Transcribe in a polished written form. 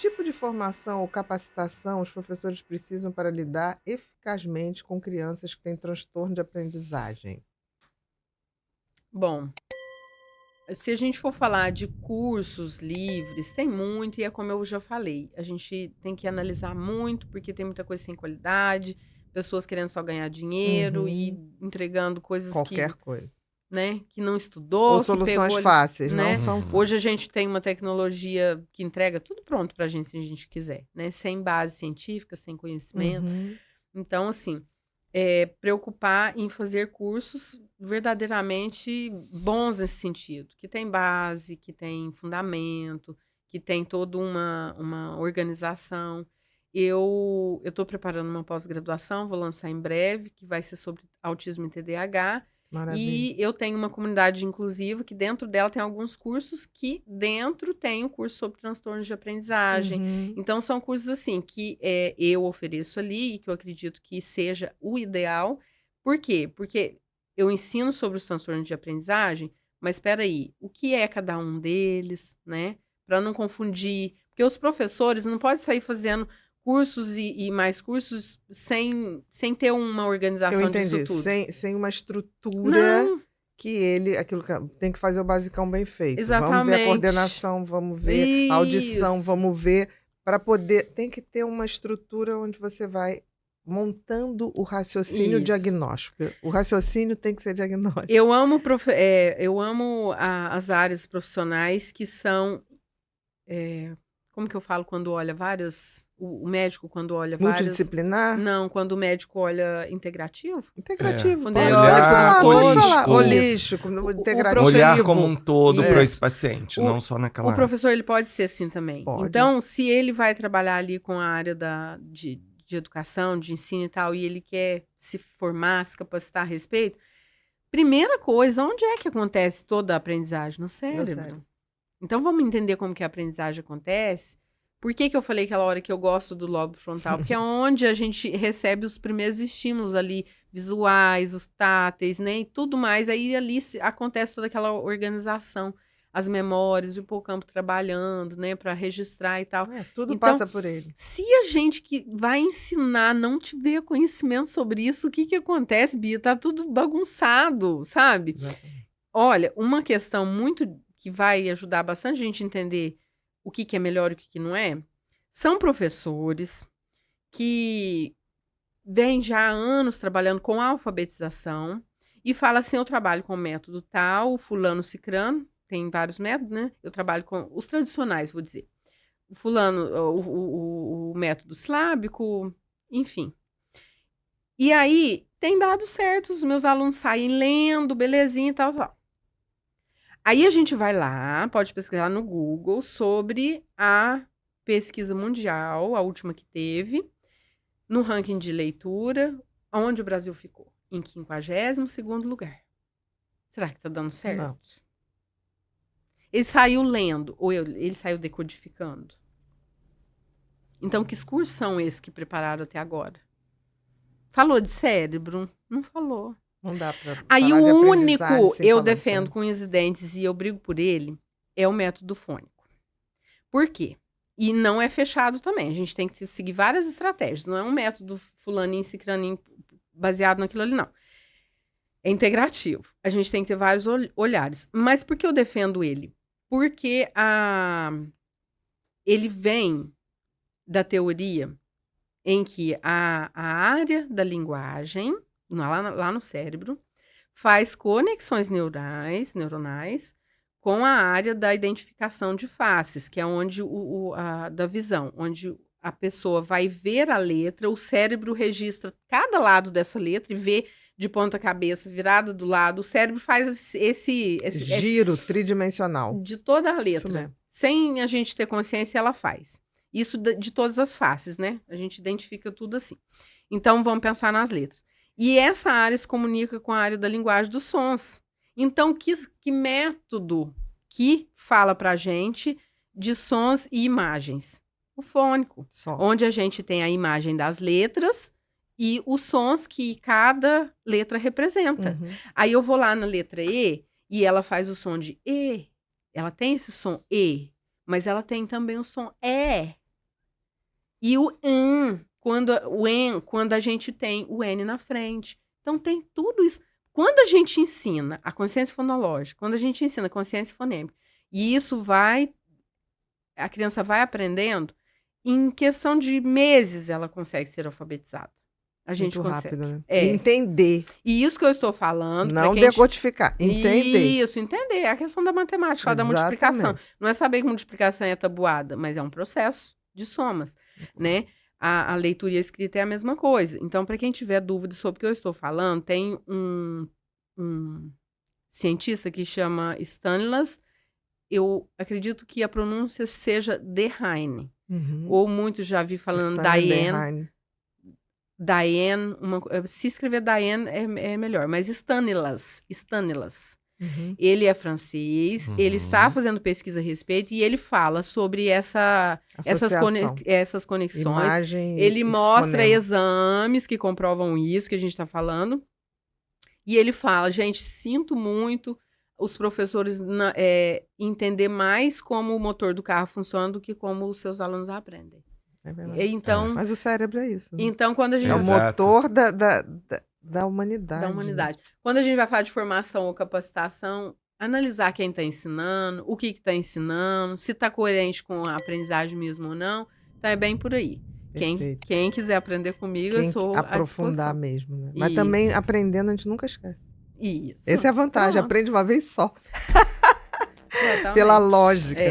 tipo de formação ou capacitação os professores precisam para lidar eficazmente com crianças que têm transtorno de aprendizagem? Bom, se a gente for falar de cursos livres, tem muito e é como eu já falei, a gente tem que analisar muito, porque tem muita coisa sem qualidade, pessoas querendo só ganhar dinheiro e Uhum. entregando coisas que, Qualquer coisa. né, que não Ou estudou, que soluções pegou ali, fáceis, não né? são Uhum. Hoje a gente tem uma tecnologia que entrega tudo pronto pra gente se a gente quiser, né? Sem base científica, sem conhecimento. Uhum. Então, assim, preocupar em fazer cursos verdadeiramente bons nesse sentido, que tem base, que tem fundamento, que tem toda uma organização. Eu estou preparando uma pós-graduação, vou lançar em breve, que vai ser sobre autismo e TDAH. Maravilha. E eu tenho uma comunidade inclusiva que dentro dela tem alguns cursos que dentro tem o curso sobre transtornos de aprendizagem. Uhum. Então, são cursos assim que eu ofereço ali e que eu acredito que seja o ideal. Por quê? Porque eu ensino sobre os transtornos de aprendizagem, mas espera aí, o que é cada um deles, né? Para não confundir. Porque os professores não podem sair fazendo cursos e mais cursos sem ter uma Eu organização disso entendi. tudo. Sem uma estrutura Não, que ele aquilo que tem que fazer o basicão bem feito. Vamos ver a exatamente. coordenação, vamos ver a audição, Isso. vamos ver para poder tem que ter uma estrutura onde você vai montando o raciocínio Isso. diagnóstico. O raciocínio tem que ser diagnóstico. Eu amo as áreas profissionais que são, como que eu falo quando olha várias, o médico quando olha várias, Multidisciplinar? não, quando o médico olha integrativo, É. Integrativo, quando ele pode olha como um falar, pode todo, falar. isso. Holístico, O Um olhar integrativo. como um todo para esse Isso. paciente, O, não só o naquela área. professor ele pode ser assim também. Pode. Então, se ele vai trabalhar ali com a área de educação, de ensino e tal, e ele quer se formar, se capacitar a respeito, primeira coisa, onde é que acontece toda a aprendizagem? No No cérebro. cérebro. Então, vamos entender como que a aprendizagem acontece. Por que que eu falei aquela hora que eu gosto do lobo frontal? Porque é onde a gente recebe os primeiros estímulos ali, visuais, os táteis, né? E tudo mais. Aí ali acontece toda aquela organização, as memórias, o hipocampo trabalhando, né? Para registrar e tal. Tudo Então, passa por ele. se a gente que vai ensinar não tiver conhecimento sobre isso, o que que acontece, Bia? Tá tudo bagunçado, sabe? Exatamente. Olha, uma questão muito que vai ajudar bastante a gente a entender o que que é melhor e o que que não é, são professores que vêm já há anos trabalhando com alfabetização e fala assim, eu trabalho com o método tal, o fulano cicrano, tem vários métodos, né? Eu trabalho com os tradicionais, vou dizer. O fulano, o método silábico, enfim. E aí, tem dado certo, os meus alunos saem lendo, belezinha e tal, tal. Aí a gente vai lá, pode pesquisar no Google sobre a pesquisa mundial, a última que teve, no ranking de leitura, onde o Brasil ficou? Em 52º lugar. Será que tá dando certo? Não. Ele saiu lendo ou ele saiu decodificando? Então, que cursos são esses que prepararam até agora? Falou de cérebro? Não falou. Não dá para Aí falar o de aprendizagem único sem eu falar de defendo cérebro. com unhas e dentes e eu brigo por ele é o método fônico. Por quê? E não é fechado também. A gente tem que seguir várias estratégias. Não é um método fulaninho, cicraninho, baseado naquilo ali, não. É integrativo. A gente tem que ter vários olhares. Mas por que eu defendo ele? Porque ele vem da teoria em que a área da linguagem, lá no cérebro, faz conexões neuronais com a área da identificação de faces, que é onde da visão, onde a pessoa vai ver a letra, o cérebro registra cada lado dessa letra e vê de ponta cabeça, virada do lado, o cérebro faz esse Giro tridimensional. de toda a Isso letra. mesmo. Sem a gente ter consciência, ela faz. Isso de todas as faces, né? A gente identifica tudo assim. Então, vamos pensar nas letras. E essa área se comunica com a área da linguagem dos sons. Então, que método que fala pra gente de sons e imagens? O fônico. Só. Onde a gente tem a imagem das letras e os sons que cada letra representa. Uhum. Aí eu vou lá na letra E e ela faz o som de E. Ela tem esse som E, mas ela tem também o som E. E quando a gente tem o N na frente. Então, tem tudo isso. Quando a gente ensina a consciência fonológica, quando a gente ensina a consciência fonêmica, e isso a criança vai aprendendo, em questão de meses ela consegue ser alfabetizada. A gente Muito consegue. rápido, né? É. Entender. E isso que eu estou falando. Não decodificar, entender. Isso, entender. É a questão da matemática, da multiplicação. Não é saber que multiplicação é tabuada, mas é um processo de somas, né? A leitura e a escrita é a mesma coisa. Então, para quem tiver dúvida sobre o que eu estou falando, tem um cientista que chama Stanislas. Eu acredito que a pronúncia seja Dehaene. Ou muitos já vi falando Diane. Diane, se escrever Diane é melhor, mas Stanislas. Ele é francês, ele está fazendo pesquisa a respeito e ele fala sobre essas conexões. Imagem ele mostra fonema. exames que comprovam isso que a gente está falando. E ele fala, gente, sinto muito os professores entender mais como o motor do carro funciona do que como os seus alunos aprendem. É verdade. Então, mas o cérebro é isso. Né? Então, quando a gente... É o motor da humanidade. Da humanidade. Quando a gente vai falar de formação ou capacitação, analisar quem está ensinando, o que está ensinando, se está coerente com a aprendizagem mesmo ou não. Então, é bem por aí. Quem quiser aprender comigo, eu sou à disposição. Aprofundar mesmo, né? Mas também, aprendendo, a gente nunca esquece. Isso. Essa é a vantagem, aprende uma vez só. Pela lógica.